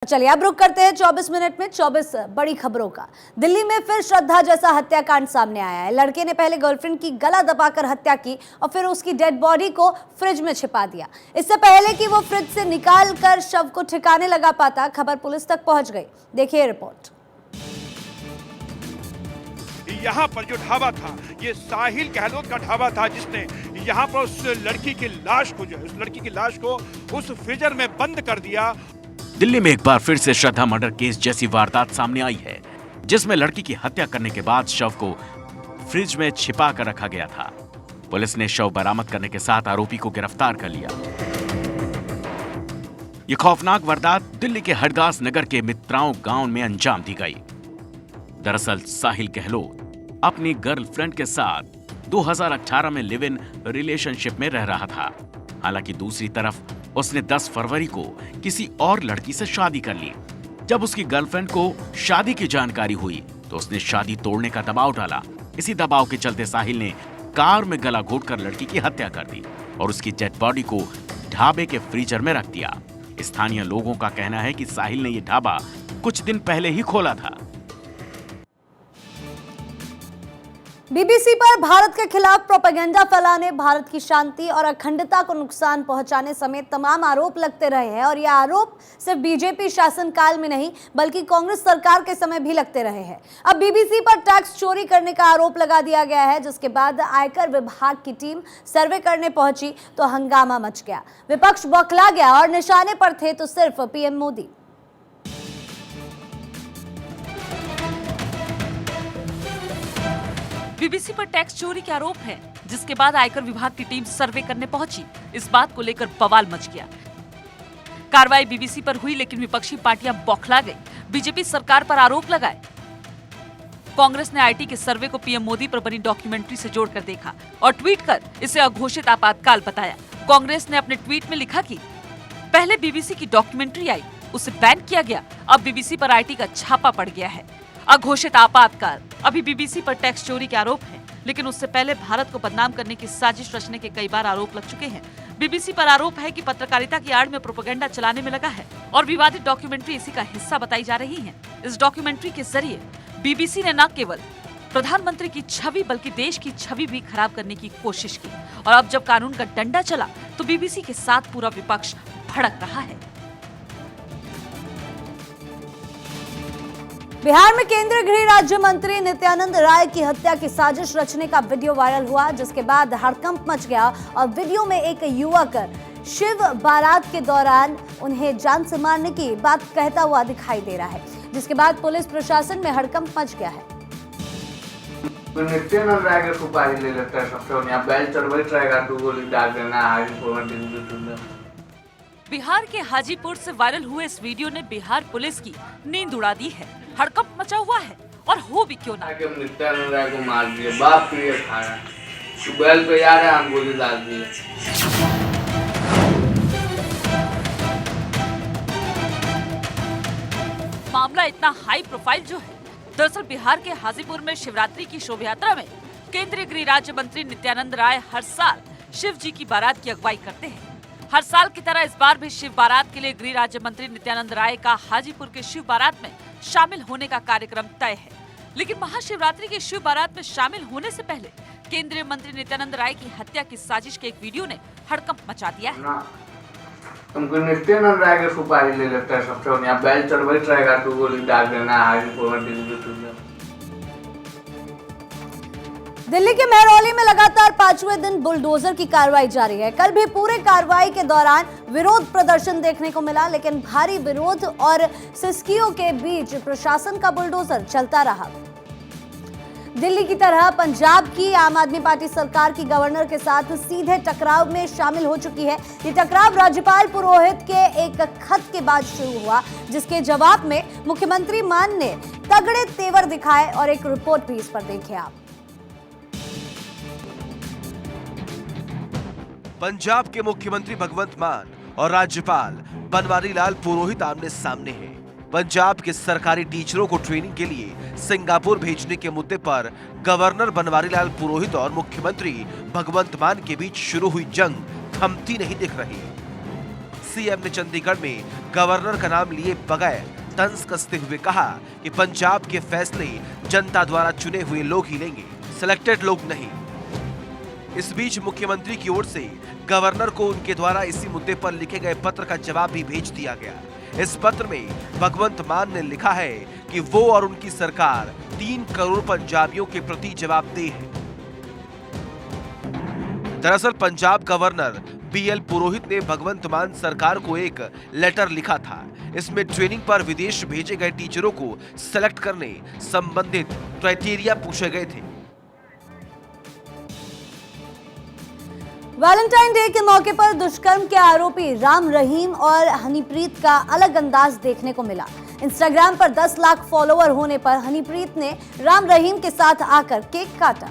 चलिए अब रुक करते हैं 24 मिनट में 24 बड़ी खबरों का। दिल्ली में फिर श्रद्धा जैसा हत्याकांड सामने आया है। लड़के ने पहले गर्लफ्रेंड की गला दबाकर हत्या की और फिर उसकी डेड बॉडी को फ्रिज में छिपा दिया। इससे पहले कि वो फ्रिज से निकाल कर शव को ठिकाने लगा पाता, खबर पुलिस तक पहुंच गई। देखिए रिपोर्ट। यहाँ पर जो ढाबा था, ये साहिल गहलोत का ढाबा था, जिसने यहाँ पर उस लड़की की लाश को उस फ्रीजर में बंद कर दिया। दिल्ली में एक बार फिर से श्रद्धा मर्डर केस जैसी वारदात सामने आई है, जिसमें लड़की की हत्या करने के बाद शव को फ्रिज में छिपा कर रखा गया था। पुलिस ने शव बरामद करने के साथ आरोपी को गिरफ्तार कर लिया। ये खौफनाक वारदात दिल्ली के हरदास नगर के मित्राओं गांव में अंजाम दी गई। दरअसल साहिल गहलोत अपनी गर्लफ्रेंड के साथ 2018 में लिव इन रिलेशनशिप में रह रहा था। हालांकि दूसरी तरफ उसने 10 फरवरी को किसी और लड़की से शादी कर ली। जब उसकी गर्लफ्रेंड को शादी की जानकारी हुई तो उसने शादी तोड़ने का दबाव डाला। इसी दबाव के चलते साहिल ने कार में गला घोंटकर लड़की की हत्या कर दी और उसकी डेड बॉडी को ढाबे के फ्रीजर में रख दिया। स्थानीय लोगों का कहना है कि साहिल ने यह ढाबा कुछ दिन पहले ही खोला था। बीबीसी पर भारत के खिलाफ प्रोपेगेंडा फैलाने, भारत की शांति और अखंडता को नुकसान पहुंचाने समेत तमाम आरोप लगते रहे हैं और ये आरोप सिर्फ बीजेपी शासनकाल में नहीं बल्कि कांग्रेस सरकार के समय भी लगते रहे हैं। अब बीबीसी पर टैक्स चोरी करने का आरोप लगा दिया गया है, जिसके बाद आयकर विभाग की टीम सर्वे करने पहुंची तो हंगामा मच गया। विपक्ष बौखला गया और निशाने पर थे तो सिर्फ पीएम मोदी। बीबीसी पर टैक्स चोरी के आरोप है, जिसके बाद आयकर विभाग की टीम सर्वे करने पहुंची। इस बात को लेकर बवाल मच गया। कार्रवाई बीबीसी पर हुई, लेकिन विपक्षी पार्टियां बौखला गई, बीजेपी सरकार पर आरोप लगाए। कांग्रेस ने आईटी के सर्वे को पीएम मोदी पर बनी डॉक्यूमेंट्री से जोड़कर देखा और ट्वीट कर इसे अघोषित आपातकाल बताया। कांग्रेस ने अपने ट्वीट में लिखा कि पहले बीबीसी की डॉक्यूमेंट्री आई, उसे बैन किया गया, अब बीबीसी पर आईटी का छापा पड़ गया है। अघोषित आपातकाल। अभी बीबीसी पर टैक्स चोरी के आरोप हैं, लेकिन उससे पहले भारत को बदनाम करने की साजिश रचने के कई बार आरोप लग चुके हैं। बीबीसी पर आरोप है कि पत्रकारिता की आड़ में प्रोपेगेंडा चलाने में लगा है और विवादित डॉक्यूमेंट्री इसी का हिस्सा बताई जा रही है। इस डॉक्यूमेंट्री के जरिए बीबीसी ने न केवल प्रधानमंत्री की छवि बल्कि देश की छवि भी खराब करने की कोशिश की और अब जब कानून का डंडा चला तो बीबीसी के साथ पूरा विपक्ष भड़क रहा है। बिहार में केंद्रीय गृह राज्य मंत्री नित्यानंद राय की हत्या की साजिश रचने का वीडियो वायरल हुआ, जिसके बाद हड़कंप मच गया और वीडियो में एक युवक शिव बारात के दौरान उन्हें जान से मारने की बात कहता हुआ दिखाई दे रहा है, जिसके बाद पुलिस प्रशासन में हड़कंप मच गया है। नित्यानंद राय के सुपारी ले लेता है सबसे, यहाँ बैल चढ़वैत रहेगा, 2 गोली डाल देना। हाजीपुर में बिहार के हाजीपुर से वायरल हुए इस वीडियो ने बिहार पुलिस की नींद उड़ा दी है। हड़कंप मचा हुआ है और हो भी क्यों ना। नित्यानंद राय को मार दिए, बाप प्रिय खाया, बैल पे यार है, हम गोली डाल दिए। मामला इतना हाई प्रोफाइल जो है, दरअसल बिहार के हाजीपुर में शिवरात्रि की शोभा यात्रा में केंद्रीय गृह राज्य मंत्री नित्यानंद राय हर साल शिव जी की बारात की अगुवाई करते हैं। हर साल की तरह इस बार भी शिव बारात के लिए गृह राज्य मंत्री नित्यानंद राय का हाजीपुर के शिव बारात में शामिल होने का कार्यक्रम तय है। लेकिन महाशिवरात्रि के शिव बारात में शामिल होने से पहले केंद्रीय मंत्री नित्यानंद राय की हत्या की साजिश के एक वीडियो ने हड़कंप मचा दिया है। तुमको नित्यानंद राय के सुपारी ले लेता है सबसे, यहाँ बैल चढ़वैत रहेगा, 2 गोली डाल देना। हाजीपुर में दिल्ली के महरौली में लगातार 5वें दिन बुलडोजर की कार्रवाई जारी है। कल भी पूरे कार्रवाई के दौरान विरोध प्रदर्शन देखने को मिला, लेकिन भारी विरोध और सिसकियों के बीच प्रशासन का बुलडोजर चलता रहा। दिल्ली की तरह पंजाब की आम आदमी पार्टी सरकार की गवर्नर के साथ सीधे टकराव में शामिल हो चुकी है। ये टकराव राज्यपाल पुरोहित के एक खत के बाद शुरू हुआ, जिसके जवाब में मुख्यमंत्री मान ने तगड़े तेवर दिखाए और एक रिपोर्ट भी इस पर देखें आप। पंजाब के मुख्यमंत्री भगवंत मान और राज्यपाल बनवारी लाल पुरोहित आमने सामने हैं। पंजाब के सरकारी टीचरों को ट्रेनिंग के लिए सिंगापुर भेजने के मुद्दे पर गवर्नर बनवारी लाल पुरोहित और मुख्यमंत्री भगवंत मान के बीच शुरू हुई जंग थमती नहीं दिख रही। सीएम ने चंडीगढ़ में गवर्नर का नाम लिए बगैर तंज कसते हुए कहा कि पंजाब के फैसले जनता द्वारा चुने हुए लोग ही लेंगे, सिलेक्टेड लोग नहीं। इस बीच मुख्यमंत्री की ओर से गवर्नर को उनके द्वारा इसी मुद्दे पर लिखे गए पत्र का जवाब भी भेज दिया गया। इस पत्र में भगवंत मान ने लिखा है कि वो और उनकी सरकार 3 करोड़ पंजाबियों के प्रति जवाबदेह है। दरअसल पंजाब गवर्नर BL पुरोहित ने भगवंत मान सरकार को एक लेटर लिखा था। इसमें ट्रेनिंग पर विदेश भेजे गए टीचरों को सेलेक्ट करने संबंधित क्राइटेरिया पूछे गए थे। वैलेंटाइन डे के मौके पर दुष्कर्म के आरोपी राम रहीम और हनीप्रीत का अलग अंदाज देखने को मिला। इंस्टाग्राम पर 10 लाख फॉलोअर होने पर हनीप्रीत ने राम रहीम के साथ आकर केक काटा।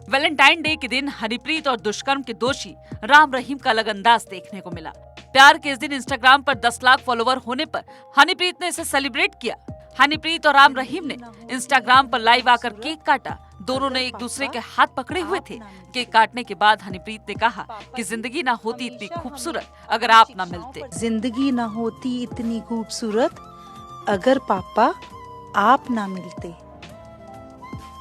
वैलेंटाइन डे के दिन हनीप्रीत और दुष्कर्म के दोषी राम रहीम का अलग अंदाज देखने को मिला। प्यार के इस दिन इंस्टाग्राम पर 10 लाख फॉलोअर होने पर हनीप्रीत ने इसे सेलिब्रेट किया। हनीप्रीत और राम रहीम ने इंस्टाग्राम पर लाइव आकर केक काटा। दोनों ने एक दूसरे के हाथ पकड़े हुए थे। केक काटने के बाद हनीप्रीत ने कहा कि जिंदगी ना होती इतनी खूबसूरत अगर आप ना मिलते। जिंदगी ना होती इतनी खूबसूरत अगर पापा आप ना मिलते।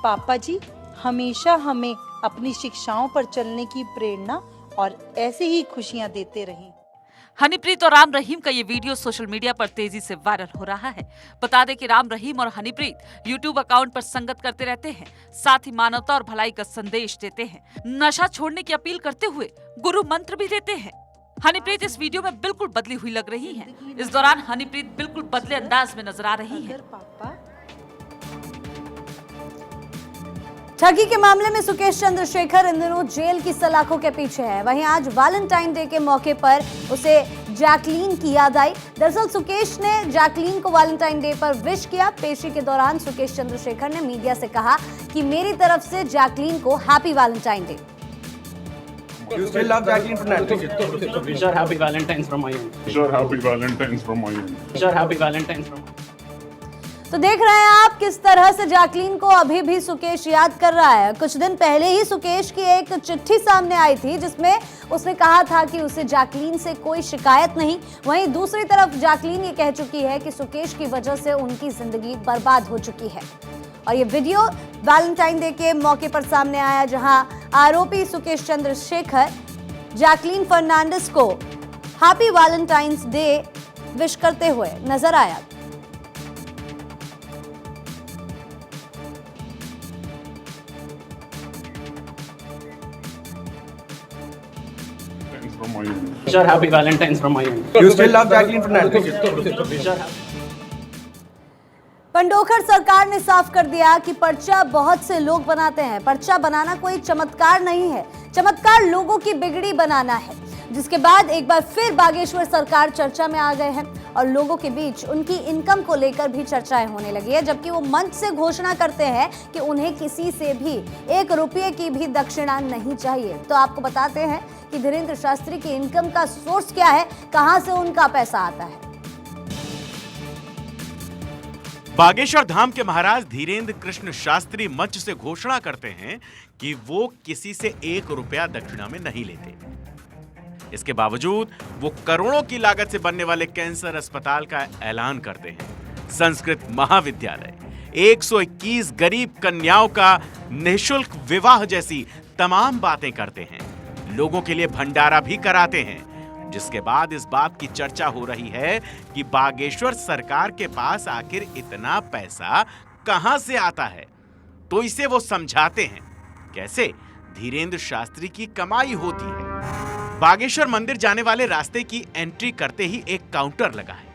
पापा जी हमेशा हमें अपनी शिक्षाओं पर चलने की प्रेरणा और ऐसे ही खुशियां देते रहें। हनीप्रीत और राम रहीम का ये वीडियो सोशल मीडिया पर तेजी से वायरल हो रहा है। बता दें कि राम रहीम और हनीप्रीत यूट्यूब अकाउंट पर संगत करते रहते हैं, साथ ही मानवता और भलाई का संदेश देते हैं। नशा छोड़ने की अपील करते हुए गुरु मंत्र भी देते हैं। हनीप्रीत इस वीडियो में बिल्कुल बदली हुई लग रही हैं। इस दौरान हनीप्रीत बिल्कुल बदले अंदाज में नजर आ रही है। ठगी के मामले में सुकेश चंद्रशेखर इन दिनों जेल की सलाखों के पीछे है। वहीं आज वैलेंटाइन डे के मौके पर उसे जैकलीन की याद आई। दरअसल सुकेश ने जैकलीन को वैलेंटाइन डे पर विश किया। पेशी के दौरान सुकेश चंद्रशेखर ने मीडिया से कहा कि मेरी तरफ से जैकलीन को happy Valentine day. You still love Jacqueline Fernandez? Wish her happy Valentine's from my end. Wish her happy Valentine's from my end. Wish her happy Valentine's from. तो देख रहे हैं आप किस तरह से जैकलीन को अभी भी सुकेश याद कर रहा है। कुछ दिन पहले ही सुकेश की एक चिट्ठी सामने आई थी जिसमें उसने कहा था कि उसे जैकलीन से कोई शिकायत नहीं। वहीं दूसरी तरफ जैकलीन ये कह चुकी है कि सुकेश की वजह से उनकी जिंदगी बर्बाद हो चुकी है। और ये वीडियो वैलेंटाइन डे के मौके पर सामने आया जहां आरोपी सुकेश चंद्रशेखर जैकलीन फर्नांडिस को हैप्पी वैलेंटाइंस डे विश करते हुए नजर आया। Wish her happy Valentine's from my end. You still love Jacqueline Fernandez? Wish her happy. Pandokhar सरकार ने साफ कर दिया कि पर्चा बहुत से लोग बनाते हैं। पर्चा बनाना कोई चमत्कार नहीं है, चमत्कार लोगों की बिगड़ी बनाना है। जिसके बाद एक बार फिर बागेश्वर सरकार चर्चा में आ गए हैं और लोगों के बीच उनकी इनकम को लेकर भी चर्चाएं होने लगी है। जबकि वो मंच से घोषणा करते हैं कि उन्हें किसी से भी 1 रुपये की भी दक्षिणा नहीं चाहिए। तो आपको बताते हैं कि धीरेन्द्र शास्त्री की इनकम का सोर्स क्या है, कहां से उनका पैसा आता है। बागेश्वर धाम के महाराज धीरेन्द्र कृष्ण शास्त्री मंच से घोषणा करते हैं कि वो किसी से 1 रुपया दक्षिणा में नहीं लेते। इसके बावजूद वो करोड़ों की लागत से बनने वाले कैंसर अस्पताल का ऐलान करते हैं। संस्कृत महाविद्यालय, 121 गरीब कन्याओं का निःशुल्क विवाह जैसी तमाम बातें करते हैं। लोगों के लिए भंडारा भी कराते हैं। जिसके बाद इस बात की चर्चा हो रही है कि बागेश्वर सरकार के पास आखिर इतना पैसा कहां से आता है। तो इसे वो समझाते हैं कैसे धीरेन्द्र शास्त्री की कमाई होती है। बागेश्वर मंदिर जाने वाले रास्ते की एंट्री करते ही एक काउंटर लगा है।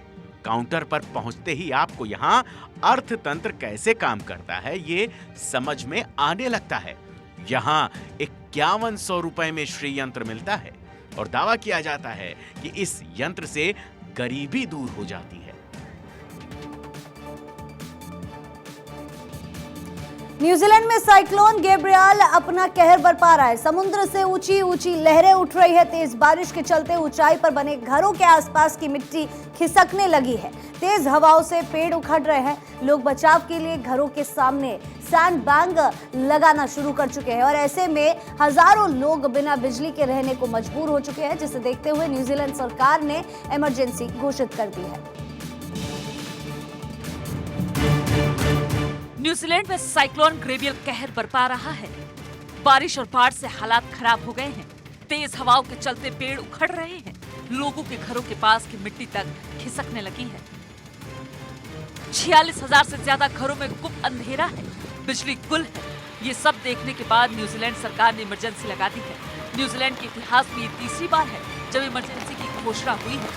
काउंटर पर पहुंचते ही आपको यहां अर्थतंत्र कैसे काम करता है ये समझ में आने लगता है। यहां 5100 रुपए में श्री यंत्र मिलता है और दावा किया जाता है कि इस यंत्र से गरीबी दूर हो जाती है। न्यूजीलैंड में साइक्लोन गैब्रियल अपना कहर बरपा रहा है। समुद्र से ऊंची ऊंची लहरें उठ रही है। तेज बारिश के चलते ऊंचाई पर बने घरों के आसपास की मिट्टी खिसकने लगी है। तेज हवाओं से पेड़ उखड़ रहे हैं। लोग बचाव के लिए घरों के सामने सैंड बैग लगाना शुरू कर चुके हैं और ऐसे में हजारों लोग बिना बिजली के रहने को मजबूर हो चुके हैं, जिसे देखते हुए न्यूजीलैंड सरकार ने इमरजेंसी घोषित कर दी है। न्यूजीलैंड में साइक्लोन गैब्रियल कहर बरपा रहा है। बारिश और बाढ़ से हालात खराब हो गए हैं। तेज हवाओं के चलते पेड़ उखड़ रहे हैं। लोगों के घरों के पास की मिट्टी तक खिसकने लगी है। 46,000 से ज्यादा घरों में गुप्त अंधेरा है। बिजली गुल है। ये सब देखने के बाद न्यूजीलैंड सरकार ने इमरजेंसी लगा दी है। न्यूजीलैंड के इतिहास में ये तीसरी बार है जब इमरजेंसी की घोषणा हुई है।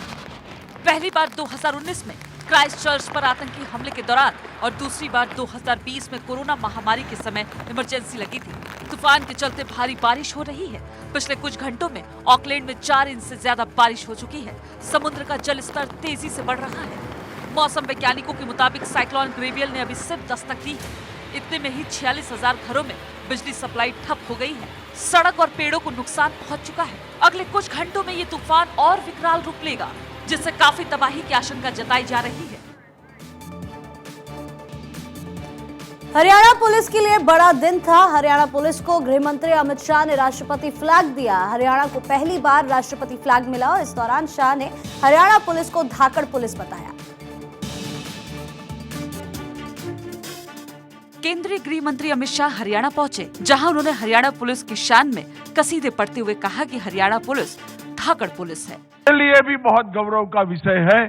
पहली बार 2019 में क्राइस्टचर्च पर आतंकी हमले के दौरान और दूसरी बार 2020 में कोरोना महामारी के समय इमरजेंसी लगी थी। तूफान के चलते भारी बारिश हो रही है। पिछले कुछ घंटों में ऑकलैंड में 4 इंच से ज्यादा बारिश हो चुकी है। समुद्र का जल स्तर तेजी से बढ़ रहा है। मौसम वैज्ञानिकों के मुताबिक साइक्लोन गैब्रियल ने अभी सिर्फ दस्तक दी है। इतने में ही 46,000 घरों में बिजली सप्लाई ठप हो गई है। सड़क और पेड़ों को नुकसान पहुंच चुका है। अगले कुछ घंटों में ये तूफान और विकराल रूप लेगा, जिससे काफी तबाही की आशंका जताई जा रही है। हरियाणा पुलिस के लिए बड़ा दिन था। हरियाणा पुलिस को गृह मंत्री अमित शाह ने राष्ट्रपति फ्लैग दिया। हरियाणा को पहली बार राष्ट्रपति फ्लैग मिला और इस दौरान शाह ने हरियाणा पुलिस को धाकड़ पुलिस बताया। केंद्रीय गृह मंत्री अमित शाह हरियाणा पहुंचे, जहां उन्होंने हरियाणा पुलिस की शान में कसीदे पढ़ते हुए कहा कि हरियाणा पुलिस धाकड़ पुलिस है। मेरे लिए भी बहुत गौरव का विषय है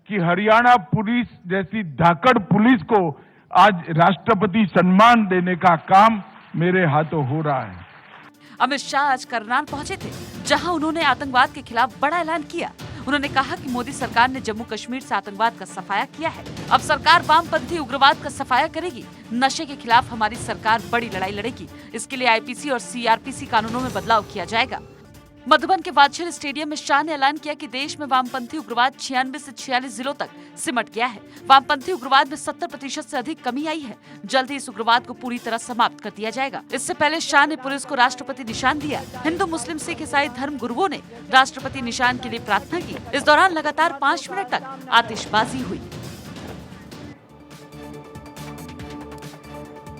कि हरियाणा पुलिस जैसी धाकड़ पुलिस को आज राष्ट्रपति सम्मान देने का काम मेरे हाथों हो रहा है। अमित शाह आज करनाल पहुंचे थे, जहां उन्होंने आतंकवाद के खिलाफ बड़ा ऐलान किया। उन्होंने कहा कि मोदी सरकार ने जम्मू कश्मीर से आतंकवाद का सफाया किया है। अब सरकार वामपंथी उग्रवाद का सफाया करेगी। नशे के खिलाफ हमारी सरकार बड़ी लड़ाई लड़ेगी। इसके लिए आईपीसी और सीआरपीसी कानूनों में बदलाव किया जाएगा। मधुबन के वात्सल स्टेडियम में शाह ने ऐलान किया कि देश में वामपंथी उग्रवाद 96 से 46 जिलों तक सिमट गया है। वामपंथी उग्रवाद में 70% से अधिक कमी आई है। जल्द ही इस उग्रवाद को पूरी तरह समाप्त कर दिया जाएगा। इससे पहले शाह ने पुलिस को राष्ट्रपति निशान दिया। हिंदू, मुस्लिम, सिख, ईसाई धर्म गुरुओं ने राष्ट्रपति निशान के लिए प्रार्थना की। इस दौरान लगातार 5 मिनट तक आतिशबाजी हुई।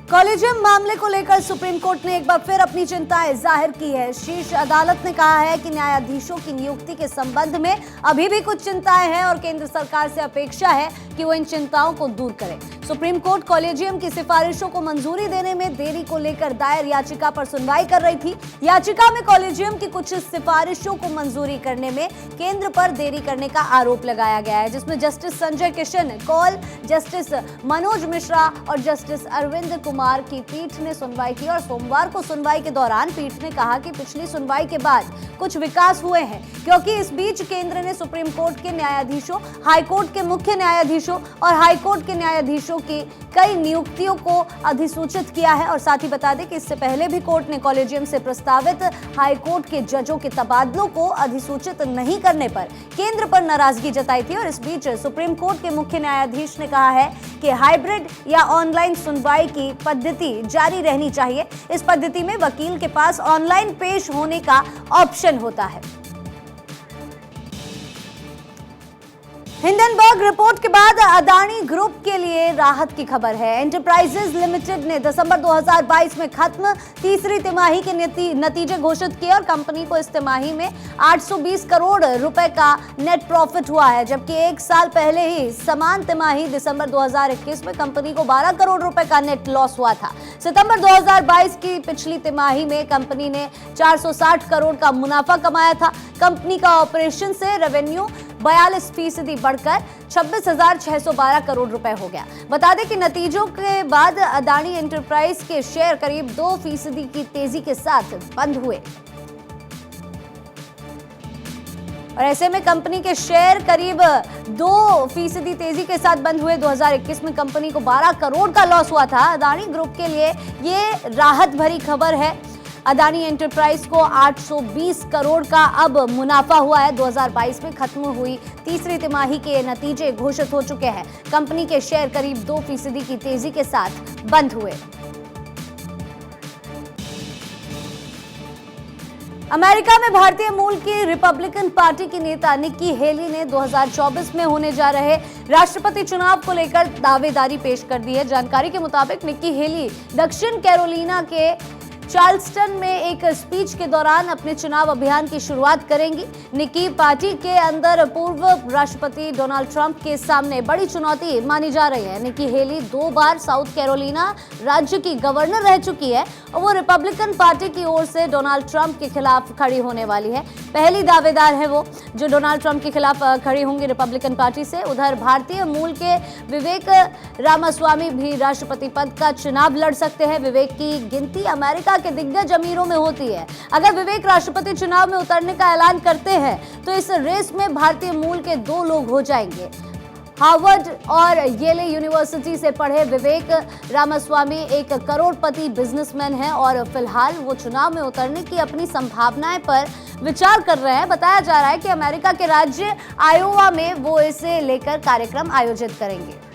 कॉलेजियम मामले को लेकर सुप्रीम कोर्ट ने एक बार फिर अपनी चिंताएं जाहिर की है। शीर्ष अदालत ने कहा है कि न्यायाधीशों की नियुक्ति के संबंध में अभी भी कुछ चिंताएं हैं और केंद्र सरकार से अपेक्षा है कि वो इन चिंताओं को दूर करे। सुप्रीम कोर्ट कॉलेजियम की सिफारिशों को मंजूरी देने में देरी को लेकर दायर याचिका पर सुनवाई कर रही थी। याचिका में कॉलेजियम की कुछ सिफारिशों को मंजूरी करने में केंद्र पर देरी करने का आरोप लगाया गया है, जिसमें जस्टिस संजय किशन कौल, जस्टिस मनोज मिश्रा और जस्टिस अरविंद कुमार की पीठ ने सुनवाई की। और सोमवार को सुनवाई के दौरान पीठ ने कहा कि पिछली सुनवाई के बाद कुछ विकास हुए हैं, क्योंकि इस बीच केंद्र ने सुप्रीम कोर्ट के न्यायाधीशों, हाई कोर्ट के मुख्य न्यायाधीशों और हाई कोर्ट के न्यायाधीशों की कई नियुक्तियों को अधिसूचित किया है। और साथ ही बता दें कि इससे पहले भी कोर्ट ने कॉलेजियम से प्रस्तावित हाई कोर्ट के जजों के तबादलों को अधिसूचित नहीं करने पर केंद्र पर नाराजगी जताई थी। और इस बीच सुप्रीम कोर्ट के मुख्य न्यायाधीश ने कहा है कि हाइब्रिड या ऑनलाइन सुनवाई की पद्धति जारी रहनी चाहिए। इस पद्धति में वकील के पास ऑनलाइन पेश होने का ऑप्शन होता है। हिंडनबर्ग रिपोर्ट के बाद अदानी ग्रुप के लिए राहत की खबर है। एंटरप्राइजेज लिमिटेड ने दिसंबर 2022 में खत्म तीसरी तिमाही के नतीजे घोषित किए और कंपनी को इस तिमाही में 820 करोड़ रुपए का नेट प्रॉफिट हुआ है, जबकि एक साल पहले ही समान तिमाही दिसंबर 2021 में कंपनी को 12 करोड़ रुपए का नेट लॉस हुआ था। सितंबर 2022 की पिछली तिमाही में कंपनी ने 460 करोड़ का मुनाफा कमाया था। कंपनी का ऑपरेशन से रेवेन्यू 42% बढ़कर 26,612 करोड़ रुपए हो गया। बता दें कि नतीजों के बाद अदानी एंटरप्राइज के शेयर करीब 2% की तेजी के साथ बंद हुए और ऐसे में कंपनी के शेयर करीब 2% तेजी के साथ बंद हुए। 2021 में कंपनी को 12 करोड़ का लॉस हुआ था। अदानी ग्रुप के लिए ये राहत भरी खबर है। अदानी एंटरप्राइज को 820 करोड़ का अब मुनाफा हुआ है। 2022 में खत्म हुई तीसरी तिमाही के नतीजे घोषित हो चुके हैं। कंपनी के शेयर करीब 2% की तेजी के साथ बंद हुए। अमेरिका में भारतीय मूल की रिपब्लिकन पार्टी की नेता निक्की हेली ने 2024 में होने जा रहे राष्ट्रपति चुनाव को लेकर दावेदारी पेश कर दी है। जानकारी के मुताबिक निक्की हेली दक्षिण कैरोलिना के चार्ल्सटन में एक स्पीच के दौरान अपने चुनाव अभियान की शुरुआत करेंगी। निक्की पार्टी के अंदर पूर्व राष्ट्रपति डोनाल्ड ट्रंप के सामने बड़ी चुनौती मानी जा रही है। निक्की हेली 2 बार साउथ कैरोलिना राज्य की गवर्नर रह चुकी है और वो रिपब्लिकन पार्टी की ओर से डोनाल्ड ट्रंप के खिलाफ खड़ी होने वाली है। पहली दावेदार है वो जो डोनाल्ड ट्रंप के खिलाफ खड़ी होंगी रिपब्लिकन पार्टी से। उधर भारतीय मूल के विवेक रामास्वामी भी राष्ट्रपति पद का चुनाव लड़ सकते हैं। विवेक की गिनती अमेरिका के दिग्गज अमीरों में होती है। अगर विवेक राष्ट्रपति चुनाव में उतरने का ऐलान करते हैं तो इस रेस में भारतीय मूल के 2 लोग हो जाएंगे। हार्वर्ड और येले यूनिवर्सिटी से पढ़े विवेक रामास्वामी एक करोड़पति बिजनेसमैन हैं और फिलहाल वो चुनाव में उतरने की अपनी संभावनाएं पर विचार कर रहे हैं। बताया जा रहा है कि अमेरिका के राज्य आयोवा में वो इसे लेकर कार्यक्रम आयोजित करेंगे।